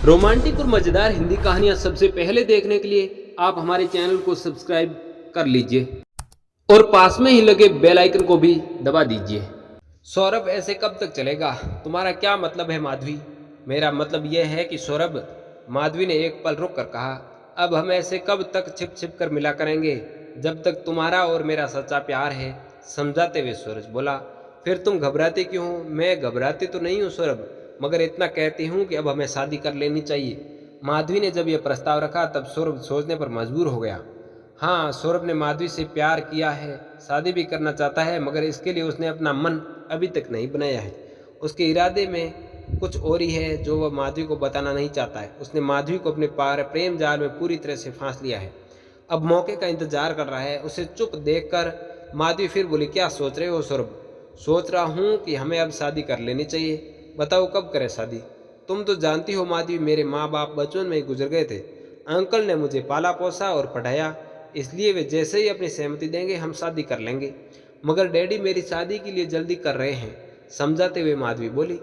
Romantic और मजेदार हिंदी कहानियां सबसे पहले देखने के लिए आप हमारे चैनल को सब्सक्राइब कर लीजिए और पास में ही लगे बेल आइकन को भी दबा दीजिए। सौरभ, ऐसे कब तक चलेगा? तुम्हारा क्या मतलब है माधवी? मेरा मतलब यह है कि सौरभ, माधवी ने एक पल रुक कर कहा, अब हम ऐसे कब तक छिप छिप कर मिला करेंगे जब तक तुम्हारा और मेरा सच्चा प्यार है। समझाते हुए सूरज बोला, फिर तुम घबराती क्यों हो? मैं घबराती तो नहीं हूँ सौरभ, मगर इतना कहती हूँ कि अब हमें शादी कर लेनी चाहिए। माधवी ने जब यह प्रस्ताव रखा तब सौरभ सोचने पर मजबूर हो गया। हाँ, सौरभ ने माधवी से प्यार किया है, शादी भी करना चाहता है, मगर इसके लिए उसने अपना मन अभी तक नहीं बनाया है। उसके इरादे में कुछ और ही है जो वह माधवी को बताना नहीं चाहता है। उसने माधवी को अपने प्रेम जाल में पूरी तरह से फांस लिया है। अब मौके का इंतजार कर रहा है। उसे चुप देखकर माधवी फिर बोली, क्या सोच रहे हो सौरभ? सोच रहा हूँ कि हमें अब शादी कर लेनी चाहिए। बताओ कब करें शादी? तुम तो जानती हो माधवी, मेरे माँ बाप बचपन में ही गुजर गए थे। अंकल ने मुझे पाला पोसा और पढ़ाया, इसलिए वे जैसे ही अपनी सहमति देंगे हम शादी कर लेंगे। मगर डैडी मेरी शादी के लिए जल्दी कर रहे हैं। समझाते हुए माधवी बोली,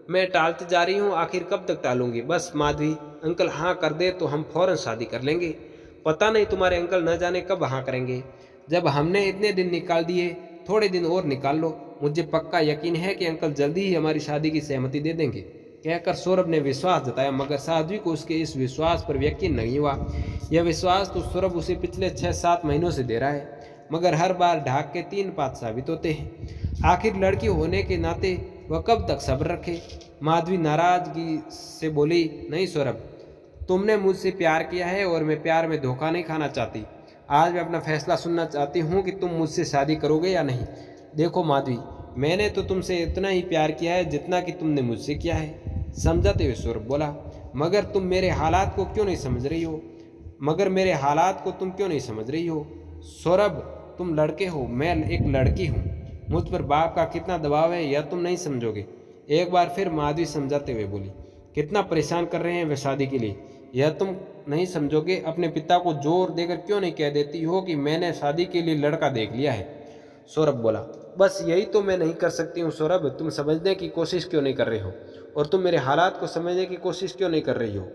मैं टालती जा रही हूँ, आखिर कब तक टालूंगी? बस माधवी, अंकल हाँ कर दे तो हम फौरन शादी कर लेंगे। पता नहीं तुम्हारे अंकल न जाने कब हाँ करेंगे। जब हमने इतने दिन निकाल दिए, थोड़े दिन और निकाल लो। मुझे पक्का यकीन है कि अंकल जल्दी ही हमारी शादी की सहमति दे देंगे। कहकर सौरभ ने विश्वास जताया, मगर साध्वी को उसके इस विश्वास पर यकीन नहीं हुआ। यह विश्वास तो सौरभ उसे पिछले 6-7 महीनों से दे रहा है, मगर हर बार ढाक के 3 पात साबित होते हैं। आखिर लड़की होने के नाते वह कब तक सब्र रखे? माधवी नाराजगी से बोली, नहीं सौरभ, तुमने मुझसे प्यार किया है और मैं प्यार में धोखा नहीं खाना चाहती। आज मैं अपना फैसला सुनना चाहती हूँ कि तुम मुझसे शादी करोगे या नहीं। देखो माधवी, मैंने तो तुमसे इतना ही प्यार किया है जितना कि तुमने मुझसे किया है। समझाते हुए सौरभ बोला, मगर तुम मेरे हालात को क्यों नहीं समझ रही हो? मगर मेरे हालात को तुम क्यों नहीं समझ रही हो? सौरभ, तुम लड़के हो, मैं एक लड़की हूँ। मुझ पर बाप का कितना दबाव है यह तुम नहीं समझोगे। एक बार फिर माधवी समझाते हुए बोली, कितना परेशान कर रहे हैं वे शादी के लिए, यह तुम नहीं समझोगे। अपने पिता को जोर देकर क्यों नहीं कह देती हो कि मैंने शादी के लिए लड़का देख लिया है? सौरभ बोला, बस यही तो मैं नहीं कर सकती हूँ सौरभ। तुम समझने की कोशिश क्यों नहीं कर रहे हो, और तुम मेरे हालात को समझने की कोशिश क्यों नहीं कर रही हो?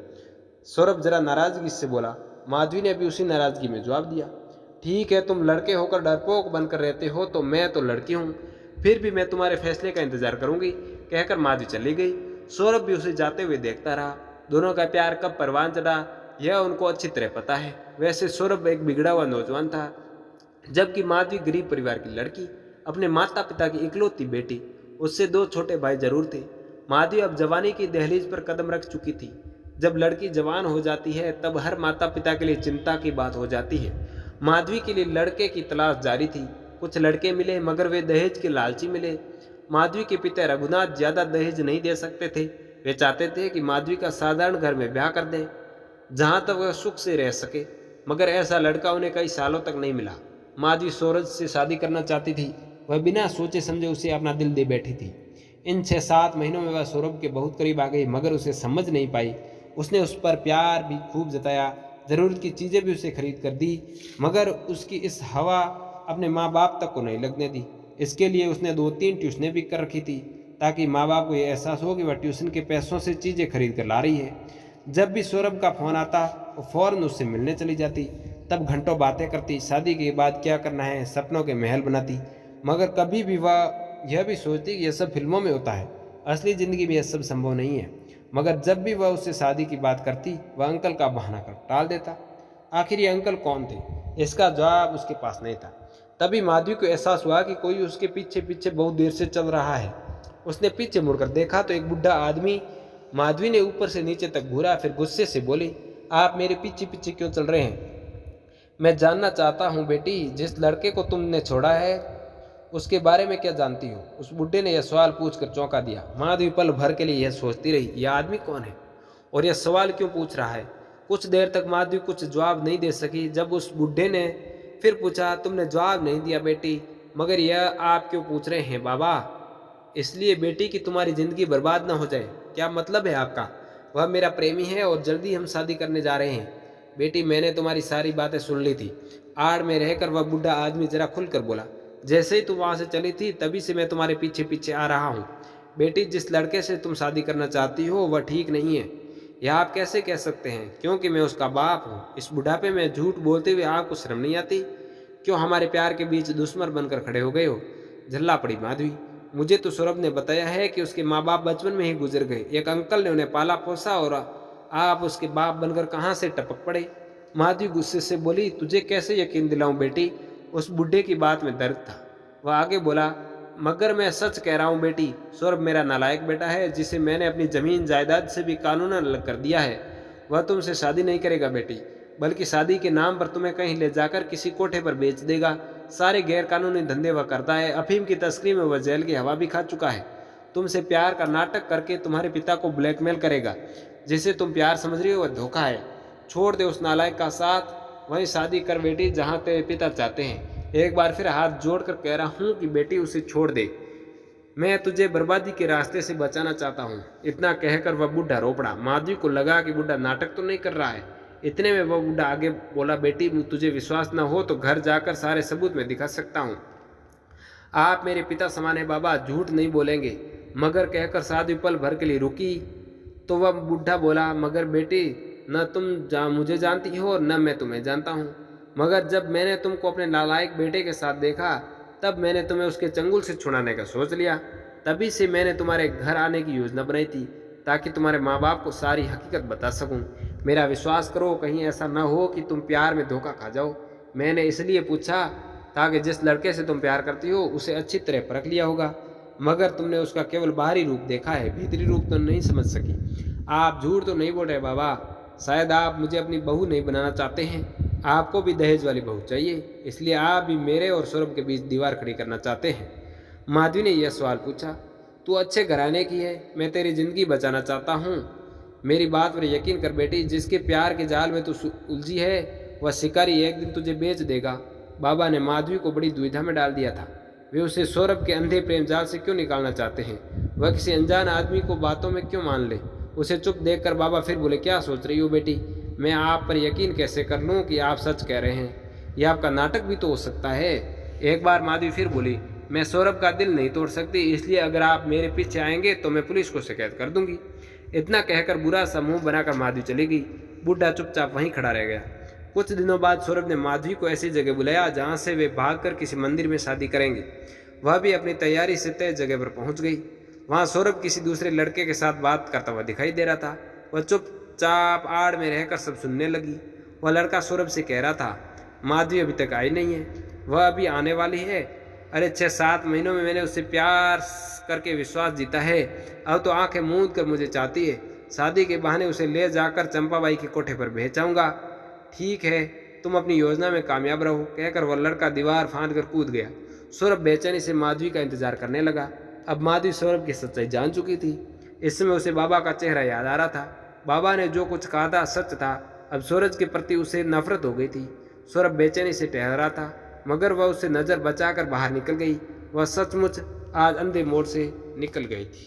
सौरभ जरा नाराजगी से बोला। माधवी ने भी उसी नाराजगी में जवाब दिया, ठीक है, तुम लड़के होकर डरपोक बनकर रहते हो तो मैं तो लड़की हूँ, फिर भी मैं तुम्हारे फैसले का इंतजार करूंगी। कहकर माधवी चली गई। सौरभ भी उसे जाते हुए देखता रहा। दोनों का प्यार कब परवान चढ़ा यह उनको अच्छी तरह पता है। वैसे सौरभ एक बिगड़ा हुआ नौजवान था, जबकि माधवी गरीब परिवार की लड़की, अपने माता पिता की इकलौती बेटी। उससे 2 छोटे भाई जरूर थे। माधवी अब जवानी की दहलीज पर कदम रख चुकी थी। जब लड़की जवान हो जाती है तब हर माता पिता के लिए चिंता की बात हो जाती है। माधवी के लिए लड़के की तलाश जारी थी। कुछ लड़के मिले, मगर वे दहेज के लालची मिले। माधवी के पिता रघुनाथ ज्यादा दहेज नहीं दे सकते थे। वे चाहते थे कि माधवी का साधारण घर में ब्याह कर दें, जहां तक वह सुख से रह सके, मगर ऐसा लड़का उन्हें कई सालों तक नहीं मिला। माधवी सूरज से शादी करना चाहती थी। वह बिना सोचे समझे उसे अपना दिल दे बैठी थी। इन 6-7 महीनों में वह सौरभ के बहुत करीब आ गई, मगर उसे समझ नहीं पाई। उसने उस पर प्यार भी खूब जताया, ज़रूरत की चीज़ें भी उसे खरीद कर दी, मगर उसकी इस हवा अपने माँ बाप तक को नहीं लगने दी। इसके लिए उसने 2-3 ट्यूशनें भी कर रखी थी, ताकि माँ बाप को यह एहसास हो कि वह ट्यूशन के पैसों से चीज़ें खरीद कर ला रही है। जब भी सौरभ का फ़ोन आता वो फ़ौरन उससे मिलने चली जाती। तब घंटों बातें करती, शादी के बाद क्या करना है, सपनों के महल बनाती। मगर कभी भी वह यह भी सोचती कि यह सब फिल्मों में होता है, असली ज़िंदगी में यह सब संभव नहीं है। मगर जब भी वह उससे शादी की बात करती, वह अंकल का बहाना कर टाल देता। आखिर ये अंकल कौन थे, इसका जवाब उसके पास नहीं था। तभी माधवी को एहसास हुआ कि कोई उसके पीछे पीछे बहुत देर से चल रहा है। उसने पीछे मुड़कर देखा तो एक बुढ़ा आदमी माधवी ने ऊपर से नीचे तक घूरा, फिर गुस्से से बोली, आप मेरे पीछे पीछे क्यों चल रहे हैं? मैं जानना चाहता हूँ बेटी, जिस लड़के को तुमने छोड़ा है उसके बारे में क्या जानती हो? उस बुढ़े ने यह सवाल पूछकर चौंका दिया। माधवी पल भर के लिए यह सोचती रही, यह आदमी कौन है और यह सवाल क्यों पूछ रहा है। कुछ देर तक माधवी कुछ जवाब नहीं दे सकी। जब उस बुढ़े ने फिर पूछा, तुमने जवाब नहीं दिया बेटी, मगर यह आप क्यों पूछ रहे हैं बाबा? इसलिए बेटी कि तुम्हारी जिंदगी बर्बाद ना हो जाए। क्या मतलब है आपका? वह मेरा प्रेमी है और जल्दी हम शादी करने जा रहे हैं। बेटी, मैंने तुम्हारी सारी बातें सुन ली थी। आड़ में रहकर वह बुढ़ा आदमी जरा खुलकर बोला, जैसे ही तुम वहां से चली थी तभी से मैं तुम्हारे पीछे पीछे आ रहा हूँ। बेटी, जिस लड़के से तुम शादी करना चाहती हो वह ठीक नहीं है। यह आप कैसे कह सकते हैं, क्योंकि मैं उसका बाप हूँ। इस बुढ़ापे में झूठ बोलते हुए आपको शर्म नहीं आती? क्यों हमारे प्यार के बीच दुश्मन बनकर खड़े हो गए हो? झल्ला पड़ी माधवी। मुझे तो सौरभ ने बताया है कि उसके माँ बाप बचपन में ही गुजर गए। एक अंकल ने उन्हें पाला पोसा और आप उसके बाप बनकर कहाँ से टपक पड़े? माधवी गुस्से से बोली, तुझे कैसे यकीन दिलाऊं बेटी? उस बुढ़े की बात में दर्द था। वह आगे बोला, मगर मैं सच कह रहा हूँ बेटी, सौरभ मेरा नालायक बेटा है, जिसे मैंने अपनी जमीन जायदाद से भी कानूनन अलग कर दिया है। वह तुमसे शादी नहीं करेगा बेटी, बल्कि शादी के नाम पर तुम्हें कहीं ले जाकर किसी कोठे पर बेच देगा। सारे गैरकानूनी धंधे वह करता है। अफीम की तस्करी में वह जेल की हवा भी खा चुका है। तुमसे प्यार का नाटक करके तुम्हारे पिता को ब्लैकमेल करेगा। जिसे तुम प्यार समझ रही हो वह धोखा है। छोड़ दे उस नालायक का साथ, वहीं शादी कर बेटी जहाँ तेरे पिता चाहते हैं। एक बार फिर हाथ जोड़कर कह रहा हूँ कि बेटी उसे छोड़ दे। मैं तुझे बर्बादी के रास्ते से बचाना चाहता हूँ। इतना कहकर वह बूढ़ा रो पड़ा। माधवी को लगा कि बूढ़ा नाटक तो नहीं कर रहा है। इतने में वह बूढ़ा आगे बोला, बेटी तुझे विश्वास न हो तो घर जाकर सारे सबूत मैं दिखा सकता हूँ। आप मेरे पिता समान है बाबा, झूठ नहीं बोलेंगे। मगर कहकर साधु पल भर के लिए रुकी तो वह बूढ़ा बोला, मगर बेटी न तुम मुझे जानती हो और न मैं तुम्हें जानता हूँ। मगर जब मैंने तुमको अपने नालायक बेटे के साथ देखा तब मैंने तुम्हें उसके चंगुल से छुड़ाने का सोच लिया। तभी से मैंने तुम्हारे घर आने की योजना बनाई थी, ताकि तुम्हारे माँ बाप को सारी हकीकत बता सकूं। मेरा विश्वास करो, कहीं ऐसा न हो कि तुम प्यार में धोखा खा जाओ। मैंने इसलिए पूछा ताकि जिस लड़के से तुम प्यार करती हो उसे अच्छी तरह परख लिया होगा, मगर तुमने उसका केवल बाहरी रूप देखा है, भीतरी रूप तो नहीं समझ सकी। आप झूठ तो नहीं बोल रहे बाबा? शायद आप मुझे अपनी बहू नहीं बनाना चाहते हैं। आपको भी दहेज वाली बहू चाहिए, इसलिए आप भी मेरे और सौरभ के बीच दीवार खड़ी करना चाहते हैं। माधवी ने यह सवाल पूछा। तू अच्छे घराने की है, मैं तेरी जिंदगी बचाना चाहता हूँ। मेरी बात पर यकीन कर बेटी, जिसके प्यार के जाल में तू उलझी है वह शिकारी एक दिन तुझे बेच देगा। बाबा ने माधवी को बड़ी दुविधा में डाल दिया था। वे उसे सौरभ के अंधे प्रेम जाल से क्यों निकालना चाहते हैं? वह किसी अनजान आदमी को बातों में क्यों मान ले? उसे चुप देखकर बाबा फिर बोले, क्या सोच रही हो बेटी? मैं आप पर यकीन कैसे कर लूं कि आप सच कह रहे हैं? यह आपका नाटक भी तो हो सकता है। एक बार माधवी फिर बोली, मैं सौरभ का दिल नहीं तोड़ सकती, इसलिए अगर आप मेरे पीछे आएंगे तो मैं पुलिस को शिकायत कर दूंगी। इतना कहकर बुरा सा मुंह बनाकर माधवी चली गई। बूढ़ा चुपचाप वहीं खड़ा रह गया। कुछ दिनों बाद सौरभ ने माधवी को ऐसी जगह बुलाया जहाँ से वे भागकर किसी मंदिर में शादी करेंगे। वह भी अपनी तैयारी से तय जगह पर पहुंच गई। वहाँ सौरभ किसी दूसरे लड़के के साथ बात करता हुआ दिखाई दे रहा था। वह चुपचाप आड़ में रहकर सब सुनने लगी। वह लड़का सौरभ से कह रहा था, माधवी अभी तक आई नहीं है, वह अभी आने वाली है। अरे 6-7 महीनों में मैंने उससे प्यार करके विश्वास जीता है, अब तो आंखें मूंद कर मुझे चाहती है। शादी के बहाने उसे ले जाकर चंपाबाई के कोठे पर भेज आऊँगा। ठीक है, तुम अपनी योजना में कामयाब रहो, कहकर वह लड़का दीवार फांद कर कूद गया। सौरभ बेचैनी से माधवी का इंतजार करने लगा। अब माधवी सौरभ की सच्चाई जान चुकी थी। इस समय उसे बाबा का चेहरा याद आ रहा था। बाबा ने जो कुछ कहा था सच था। अब सूरज के प्रति उसे नफरत हो गई थी। सौरभ बेचैनी से टहरा था, मगर वह उससे नजर बचाकर बाहर निकल गई। वह सचमुच आज अंधे मोड़ से निकल गई थी।